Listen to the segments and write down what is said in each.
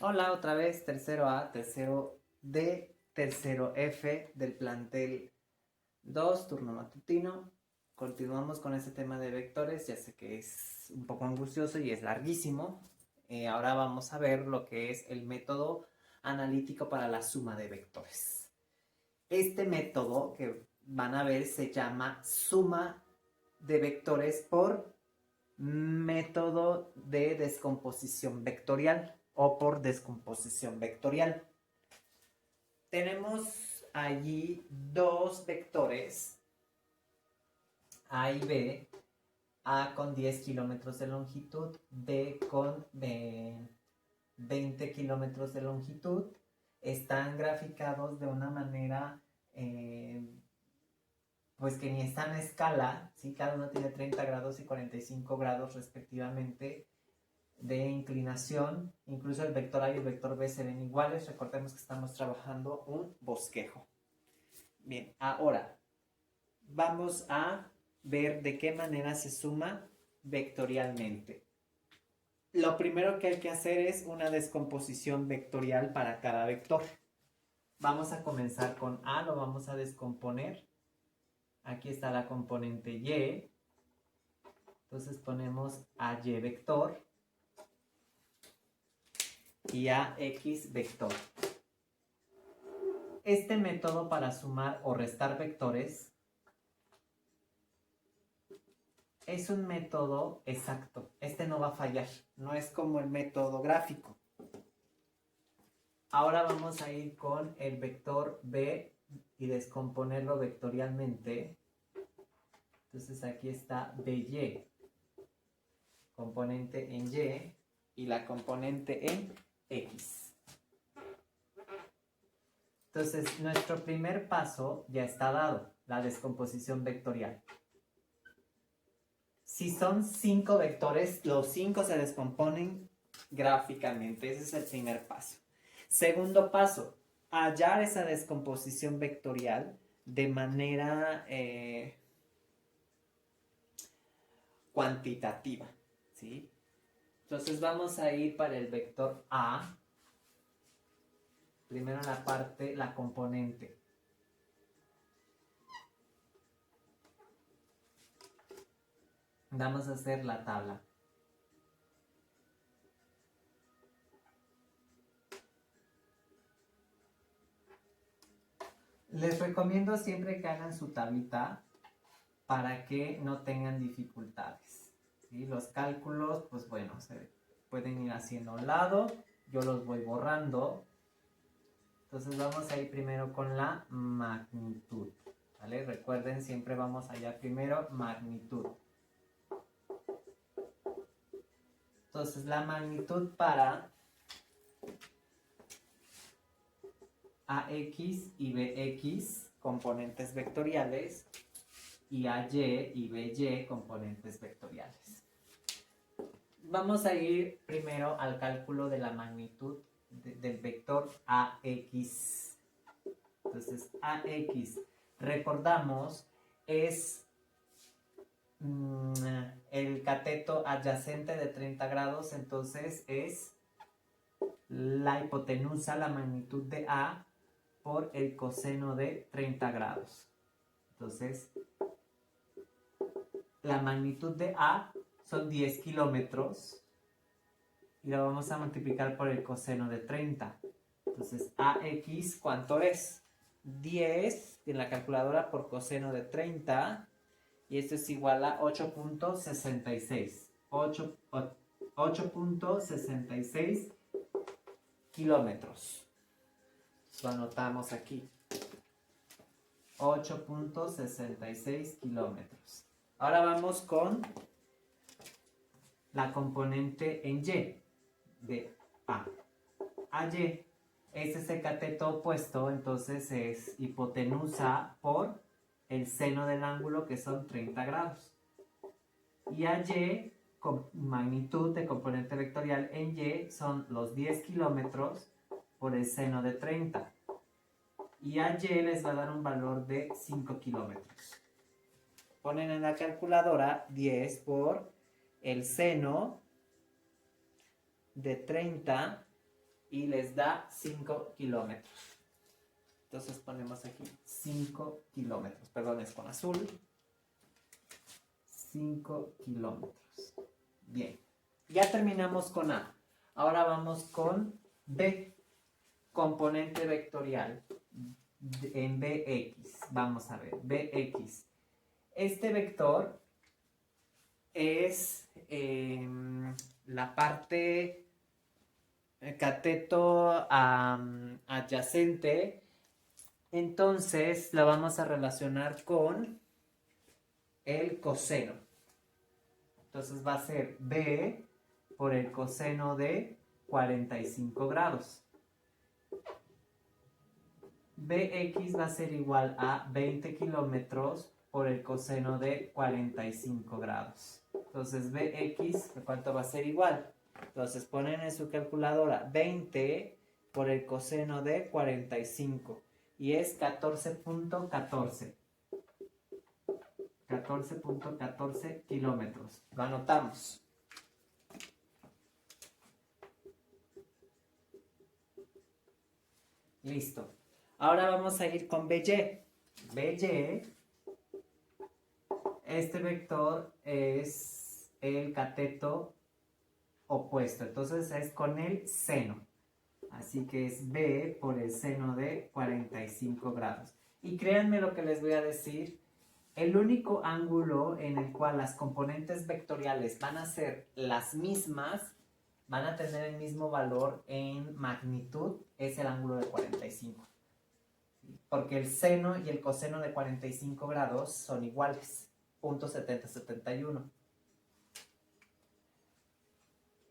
Hola, otra vez, tercero A, tercero D, tercero F del plantel 2, turno matutino. Continuamos con este tema de vectores, ya sé que es un poco angustioso y es larguísimo. Ahora vamos a ver lo que es el método analítico para la suma de vectores. Este método que van a ver se llama suma de vectores por método de descomposición vectorial o por descomposición vectorial. Tenemos allí dos vectores, A y B, A con 10 kilómetros de longitud, B con 20 kilómetros de longitud. Están graficados de una manera pues que ni está en escala, ¿sí? Cada uno tiene 30 grados y 45 grados respectivamente de inclinación. Incluso el vector A y el vector B se ven iguales. Recordemos que estamos trabajando un bosquejo. Bien, ahora vamos a ver de qué manera se suma vectorialmente. Lo primero que hay que hacer es una descomposición vectorial para cada vector. Vamos a comenzar con A, lo vamos a descomponer. Aquí está la componente Y. Entonces ponemos AY vector y AX vector. Este método para sumar o restar vectores es un método exacto. Este no va a fallar. No es como el método gráfico. Ahora vamos a ir con el vector B y descomponerlo vectorialmente. Entonces aquí está BY, componente en Y y la componente en X. Entonces nuestro primer paso ya está dado, la descomposición vectorial. Si son 5 vectores, los 5 se descomponen gráficamente. Ese es el primer paso. Segundo paso, hallar esa descomposición vectorial de manera cuantitativa, ¿sí? Entonces vamos a ir para el vector A. Primero la parte, la componente. Vamos a hacer la tabla. Les recomiendo siempre que hagan su tablita para que no tengan dificultades, ¿sí? Los cálculos, pues bueno, se pueden ir haciendo a un lado. Yo los voy borrando. Entonces vamos a ir primero con la magnitud, ¿vale? Recuerden, siempre vamos allá primero, magnitud. Entonces la magnitud para AX y BX, componentes vectoriales, y AY y BY, componentes vectoriales. Vamos a ir primero al cálculo de la magnitud del vector AX. Entonces, AX, recordamos, es el cateto adyacente de 30 grados, entonces es la hipotenusa, la magnitud de A, por el coseno de 30 grados. Entonces, la magnitud de A son 10 kilómetros y lo vamos a multiplicar por el coseno de 30. Entonces, AX, ¿cuánto es? 10 en la calculadora por coseno de 30 y esto es igual a 8.66. 8.66 kilómetros. Lo anotamos aquí. 8.66 kilómetros. Ahora vamos con la componente en Y de A. AY es ese cateto opuesto, entonces es hipotenusa por el seno del ángulo que son 30 grados. Y AY, con magnitud de componente vectorial en Y, son los 10 kilómetros por el seno de 30. Y AY les va a dar un valor de 5 kilómetros. Ponen en la calculadora 10 por el seno de 30 y les da 5 kilómetros. Entonces ponemos aquí 5 kilómetros. Perdón, es con azul. 5 kilómetros. Bien. Ya terminamos con A. Ahora vamos con B. Componente vectorial en Bx. Vamos a ver. Bx. Este vector es la parte cateto adyacente. Entonces la vamos a relacionar con el coseno. Entonces va a ser B por el coseno de 45 grados. Bx va a ser igual a 20 kilómetros por el coseno de 45 grados. Entonces Bx, ¿cuánto va a ser igual? Entonces ponen en su calculadora 20 por el coseno de 45 y es 14.14. 14.14 kilómetros. Lo anotamos. Listo. Ahora vamos a ir con BY. BY, este vector es el cateto opuesto. Entonces es con el seno. Así que es B por el seno de 45 grados. Y créanme lo que les voy a decir. El único ángulo en el cual las componentes vectoriales van a ser las mismas, van a tener el mismo valor en magnitud, es el ángulo de 45. Porque el seno y el coseno de 45 grados son iguales, 0.7071.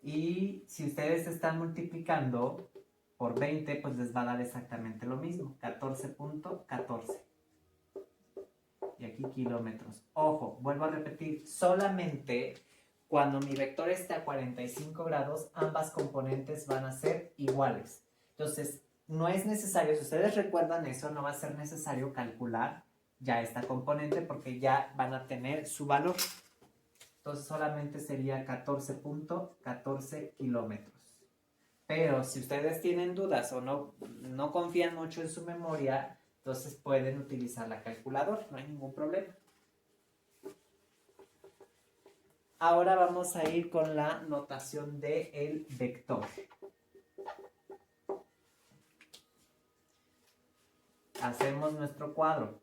Y si ustedes están multiplicando por 20, pues les va a dar exactamente lo mismo, 14.14. Y aquí kilómetros. Ojo, vuelvo a repetir, solamente cuando mi vector esté a 45 grados, ambas componentes van a ser iguales. Entonces, no es necesario, si ustedes recuerdan eso, no va a ser necesario calcular ya esta componente porque ya van a tener su valor. Entonces, solamente sería 14.14 kilómetros. Pero si ustedes tienen dudas o no confían mucho en su memoria, entonces pueden utilizar la calculadora, no hay ningún problema. Ahora vamos a ir con la notación del vector. Hacemos nuestro cuadro.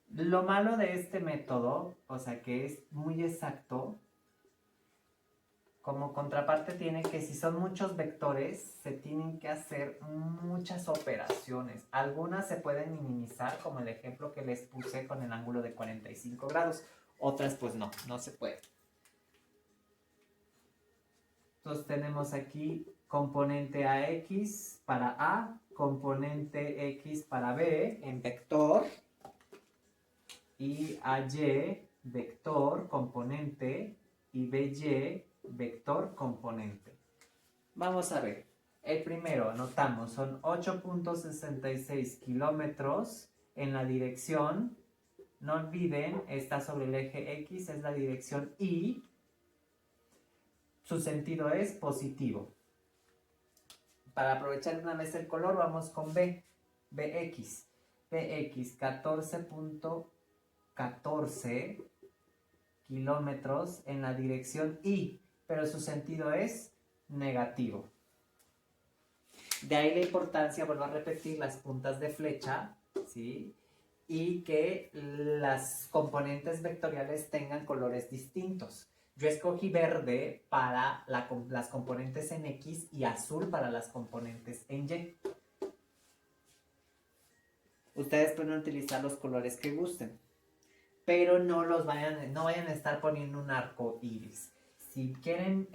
Lo malo de este método, o sea que es muy exacto, como contraparte tiene que si son muchos vectores, se tienen que hacer muchas operaciones. Algunas se pueden minimizar, como el ejemplo que les puse con el ángulo de 45 grados. Otras pues no se puede. Entonces tenemos aquí componente AX para A, componente X para B en vector y AY vector componente y BY vector componente. Vamos a ver. El primero, anotamos, son 8.66 kilómetros en la dirección. No olviden, está sobre el eje X, es la dirección Y. Su sentido es positivo. Para aprovechar una vez el color, vamos con B. BX. BX, 14.14 kilómetros en la dirección Y, pero su sentido es negativo. De ahí la importancia, vuelvo a repetir, las puntas de flecha, ¿sí? Y que las componentes vectoriales tengan colores distintos. Yo escogí verde para las componentes en X y azul para las componentes en Y. Ustedes pueden utilizar los colores que gusten, pero no vayan a estar poniendo un arco iris. Si quieren,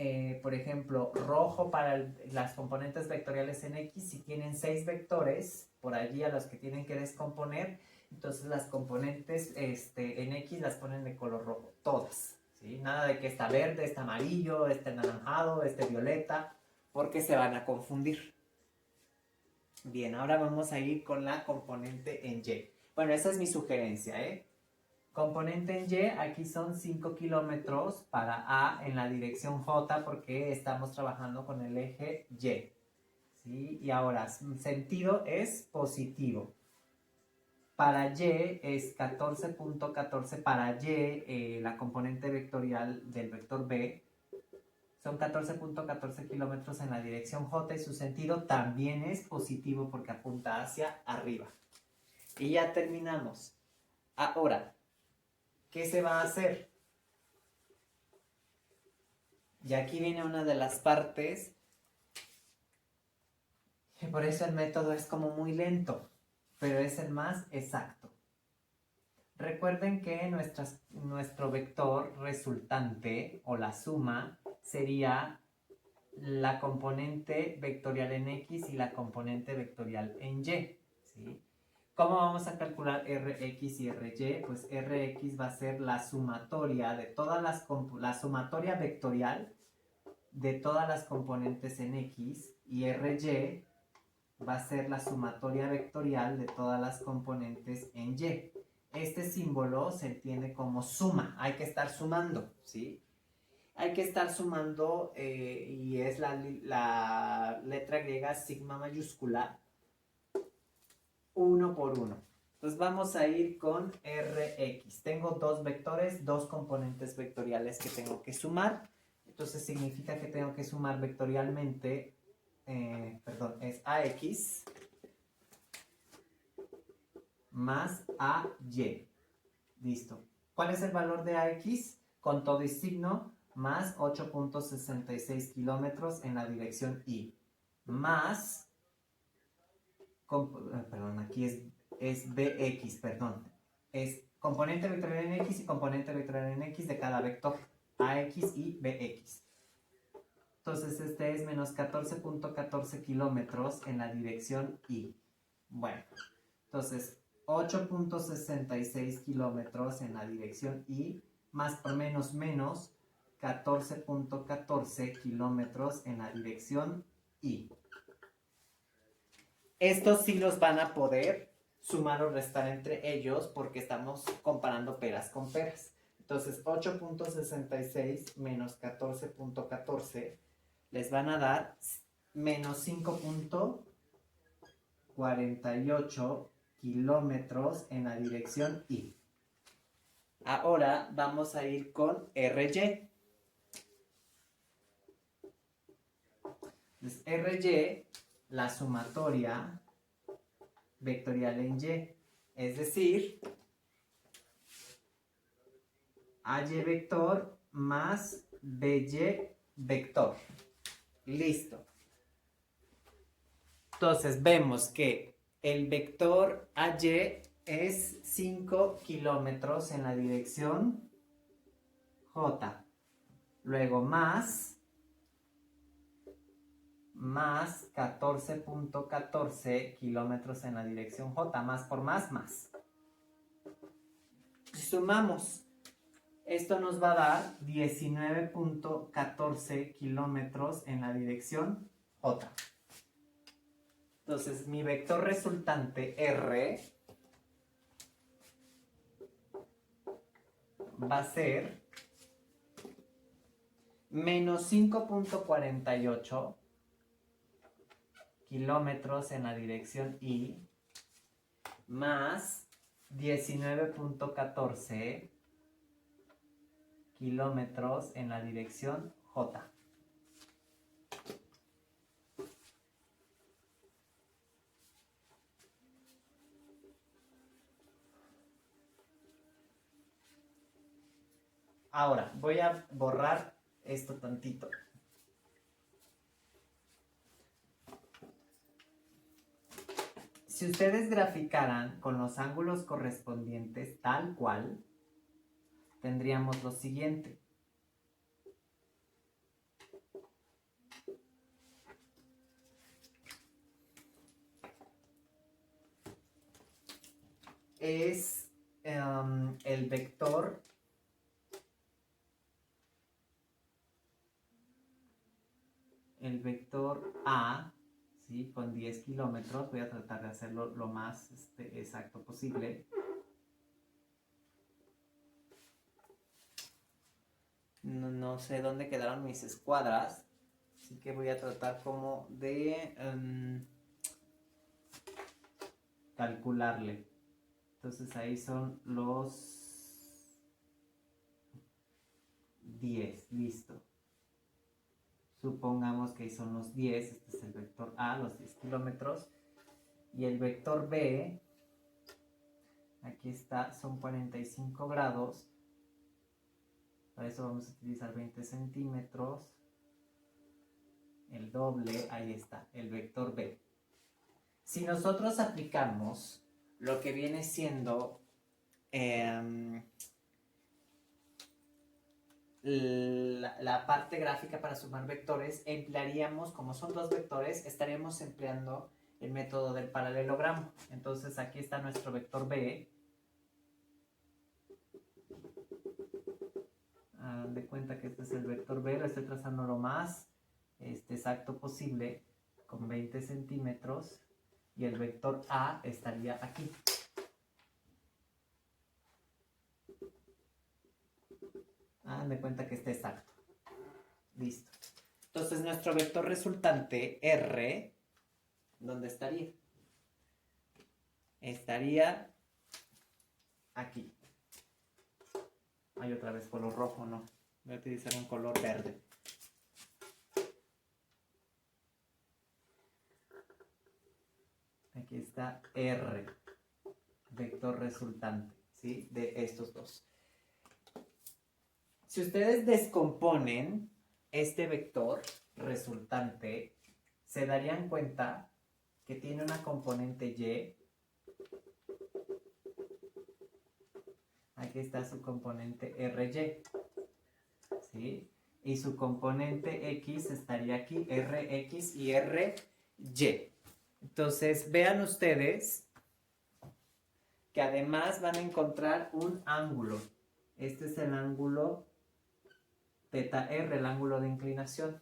por ejemplo, rojo para las componentes vectoriales en X, si tienen 6 vectores por allí a los que tienen que descomponer, entonces las componentes en X las ponen de color rojo, todas. ¿Sí? Nada de que está verde, está amarillo, este anaranjado, este violeta, porque se van a confundir. Bien, ahora vamos a ir con la componente en Y. Bueno, esa es mi sugerencia, ¿eh? Componente en Y, aquí son 5 kilómetros para A en la dirección J porque estamos trabajando con el eje Y. ¿Sí? Y ahora, sentido es positivo. Para Y es 14.14, para Y la componente vectorial del vector B son 14.14 kilómetros en la dirección J y su sentido también es positivo porque apunta hacia arriba. Y ya terminamos. Ahora, ¿qué se va a hacer? Y aquí viene una de las partes, y por eso el método es como muy lento, pero es el más exacto. Recuerden que nuestro vector resultante o la suma sería la componente vectorial en X y la componente vectorial en Y. ¿Sí? ¿Cómo vamos a calcular Rx y Ry? Pues Rx va a ser la sumatoria de todas la sumatoria vectorial de todas las componentes en X y Ry va a ser la sumatoria vectorial de todas las componentes en Y. Este símbolo se entiende como suma, hay que estar sumando, ¿sí? Hay que estar sumando y es la letra griega sigma mayúscula 1 por 1. Entonces vamos a ir con Rx. Tengo dos vectores, dos componentes vectoriales que tengo que sumar. Entonces significa que tengo que sumar vectorialmente, es AX más AY. Listo. ¿Cuál es el valor de AX? Con todo y signo, más 8.66 kilómetros en la dirección Y. Más, perdón, aquí es BX, perdón. Es componente vectorial en X y componente vectorial en X de cada vector. AX y BX. Entonces este es menos 14.14 kilómetros en la dirección Y. Bueno, entonces 8.66 kilómetros en la dirección Y, más por menos 14.14 kilómetros en la dirección Y. Estos sí los van a poder sumar o restar entre ellos porque estamos comparando peras con peras. Entonces 8.66 menos 14.14 les van a dar menos 5.48 kilómetros en la dirección Y. Ahora vamos a ir con RY. Entonces, RY, la sumatoria vectorial en Y, es decir, AY vector más BY vector. Listo. Entonces vemos que el vector AY es 5 kilómetros en la dirección J. Luego más 14.14 kilómetros en la dirección J. Más por más. Si sumamos, esto nos va a dar 19.14 kilómetros en la dirección J. Entonces, mi vector resultante R va a ser menos 5.48 kilómetros en la dirección Y más 19.14 kilómetros en la dirección J. Ahora, voy a borrar esto tantito. Si ustedes graficaran con los ángulos correspondientes tal cual, tendríamos lo siguiente. Es el vector A, ¿sí? Con 10 kilómetros. Voy a tratar de hacerlo lo más exacto posible. no sé dónde quedaron mis escuadras, así que voy a tratar como de calcularle. Entonces ahí son los 10, listo. Supongamos que son los 10, este es el vector A, los 10 kilómetros. Y el vector B, aquí está, son 45 grados. Para eso vamos a utilizar 20 centímetros. El doble, ahí está, el vector B. Si nosotros aplicamos lo que viene siendo la parte gráfica para sumar vectores, emplearíamos, como son dos vectores, estaríamos empleando el método del paralelogramo. Entonces aquí está nuestro vector B. De cuenta que este es el vector B, lo estoy trazando lo más exacto posible, con 20 centímetros, y el vector A estaría aquí. Hagan de cuenta que está exacto. Listo. Entonces nuestro vector resultante R, ¿dónde estaría? Estaría aquí. Hay otra vez color rojo, no. Voy a utilizar un color verde. Aquí está R, vector resultante, ¿sí? De estos dos. Si ustedes descomponen este vector resultante, se darían cuenta que tiene una componente Y. Aquí está su componente RY, ¿sí? Y su componente X estaría aquí, RX y RY. Entonces, vean ustedes que además van a encontrar un ángulo. Este es el ángulo θr, el ángulo de inclinación.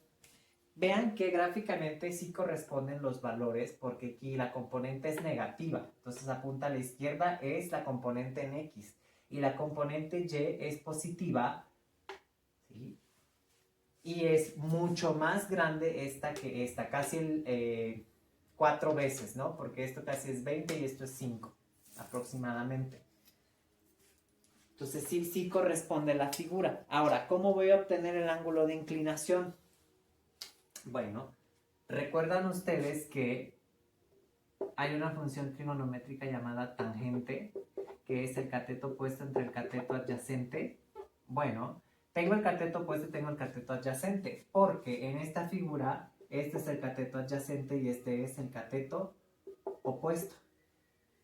Vean que gráficamente sí corresponden los valores porque aquí la componente es negativa. Entonces apunta a la izquierda, es la componente en X. Y la componente Y es positiva, ¿sí? Y es mucho más grande esta que esta, casi 4 veces, ¿no? Porque esto casi es 20 y esto es 5 aproximadamente. Entonces sí corresponde la figura. Ahora, ¿cómo voy a obtener el ángulo de inclinación? Bueno, recuerdan ustedes que hay una función trigonométrica llamada tangente, que es el cateto opuesto entre el cateto adyacente. Bueno, tengo el cateto opuesto y tengo el cateto adyacente, porque en esta figura, este es el cateto adyacente y este es el cateto opuesto,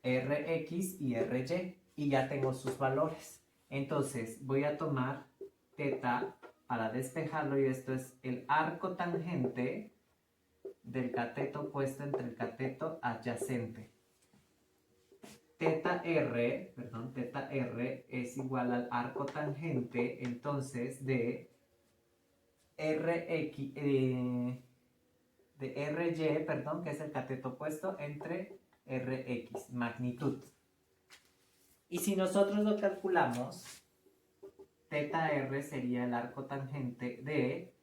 Rx y Ry, y ya tengo sus valores. Entonces, voy a tomar θ para despejarlo, y esto es el arco tangente del cateto opuesto entre el cateto adyacente. θr es igual al arco tangente, entonces, de Ry, que es el cateto opuesto, entre Rx, magnitud. Y si nosotros lo calculamos, θr sería el arco tangente de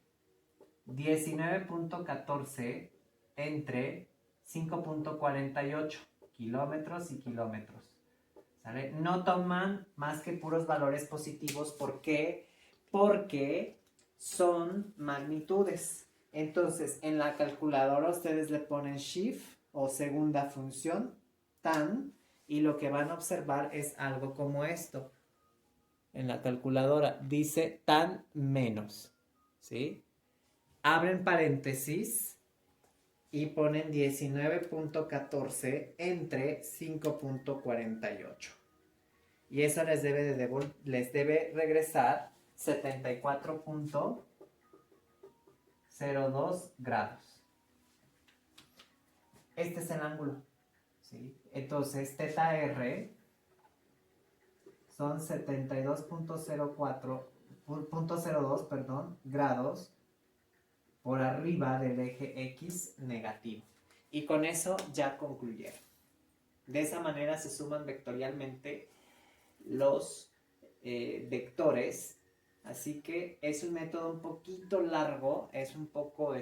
19.14 entre 5.48 kilómetros y kilómetros. ¿Sale? No toman más que puros valores positivos. ¿Por qué? Porque son magnitudes. Entonces, en la calculadora ustedes le ponen shift o segunda función, tan, y lo que van a observar es algo como esto. En la calculadora dice tan menos, ¿sí? Abren paréntesis y ponen 19.14 entre 5.48. Y eso les debe regresar 74.02 grados. Este es el ángulo, ¿sí? Entonces, θr son 72.02 grados por arriba del eje X negativo. Y con eso ya concluyeron. De esa manera se suman vectorialmente los vectores Así que es un método un poquito largo, es un poco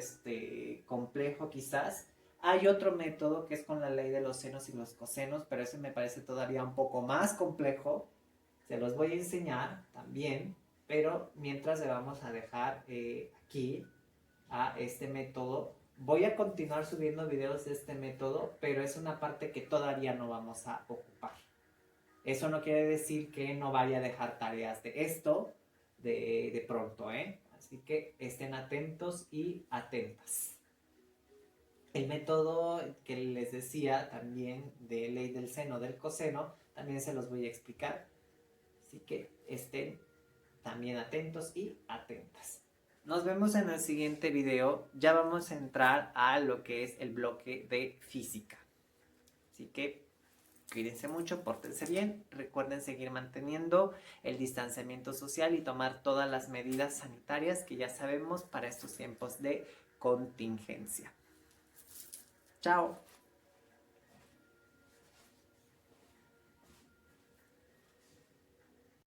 complejo quizás. Hay otro método que es con la ley de los senos y los cosenos, pero ese me parece todavía un poco más complejo. Se los voy a enseñar también, pero mientras le vamos a dejar aquí a este método. Voy a continuar subiendo videos de este método, pero es una parte que todavía no vamos a ocupar. Eso no quiere decir que no vaya a dejar tareas de esto de pronto, ¿eh? Así que estén atentos y atentas. El método que les decía también de ley del seno, del coseno, también se los voy a explicar. Así que estén también atentos y atentas. Nos vemos en el siguiente video. Ya vamos a entrar a lo que es el bloque de física. Así que cuídense mucho, pórtense bien. Recuerden seguir manteniendo el distanciamiento social y tomar todas las medidas sanitarias que ya sabemos para estos tiempos de contingencia. Chao.